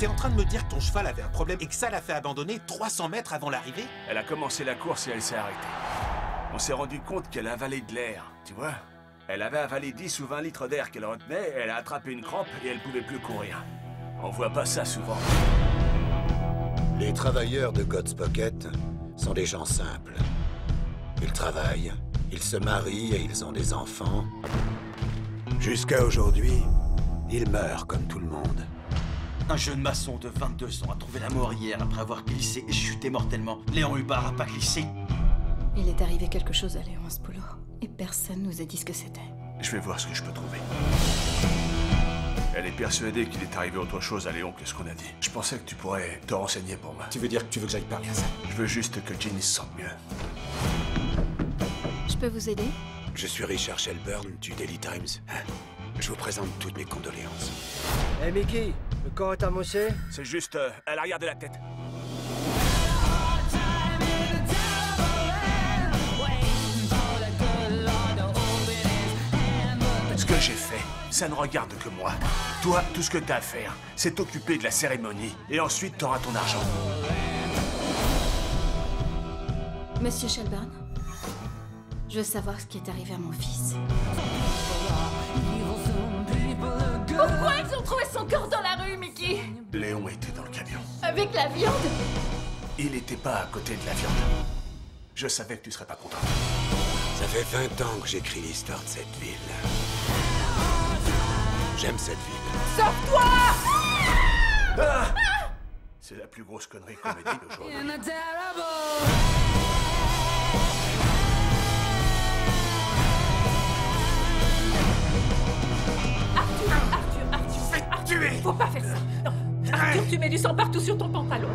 T'es en train de me dire que ton cheval avait un problème et que ça l'a fait abandonner 300 mètres avant l'arrivée? Elle a commencé la course et elle s'est arrêtée. On s'est rendu compte qu'elle avalait de l'air, tu vois. Elle avait avalé 10 ou 20 litres d'air qu'elle retenait, elle a attrapé une crampe et elle pouvait plus courir. On voit pas ça souvent. Les travailleurs de God's Pocket sont des gens simples. Ils travaillent, ils se marient et ils ont des enfants. Jusqu'à aujourd'hui, ils meurent comme tout le monde. Un jeune maçon de 22 ans a trouvé la mort hier après avoir glissé et chuté mortellement. Léon Hubbard a pas glissé. Il est arrivé quelque chose à Léon Spolo, et personne nous a dit ce que c'était. Je vais voir ce que je peux trouver. Elle est persuadée qu'il est arrivé autre chose à Léon que ce qu'on a dit. Je pensais que tu pourrais te renseigner pour moi. Tu veux dire que tu veux que j'aille parler à ça? Je veux juste que Ginny se sente mieux. Je peux vous aider? Je suis Richard Shelburne du Daily Times. Je vous présente toutes mes condoléances. Hey Mickey, le corps est amoché? C'est juste à l'arrière de la tête. Ce que j'ai fait, ça ne regarde que moi. Toi, tout ce que t'as à faire, c'est t'occuper de la cérémonie. Et ensuite, t'auras ton argent. Monsieur Shelburne, je veux savoir ce qui est arrivé à mon fils. Pourquoi ils ont trouvé son corps dans la rue, Mickey? Léon était dans le camion. Avec la viande? Il n'était pas à côté de la viande. Je savais que tu serais pas content. Ça fait 20 ans que j'écris l'histoire de cette ville. J'aime cette ville. Sauve-toi! Ah! C'est la plus grosse connerie qu'on m'ait dit aujourd'hui. Arthur! Tuer! Faut pas faire ça! Non! Arthur, tu mets du sang partout sur ton pantalon!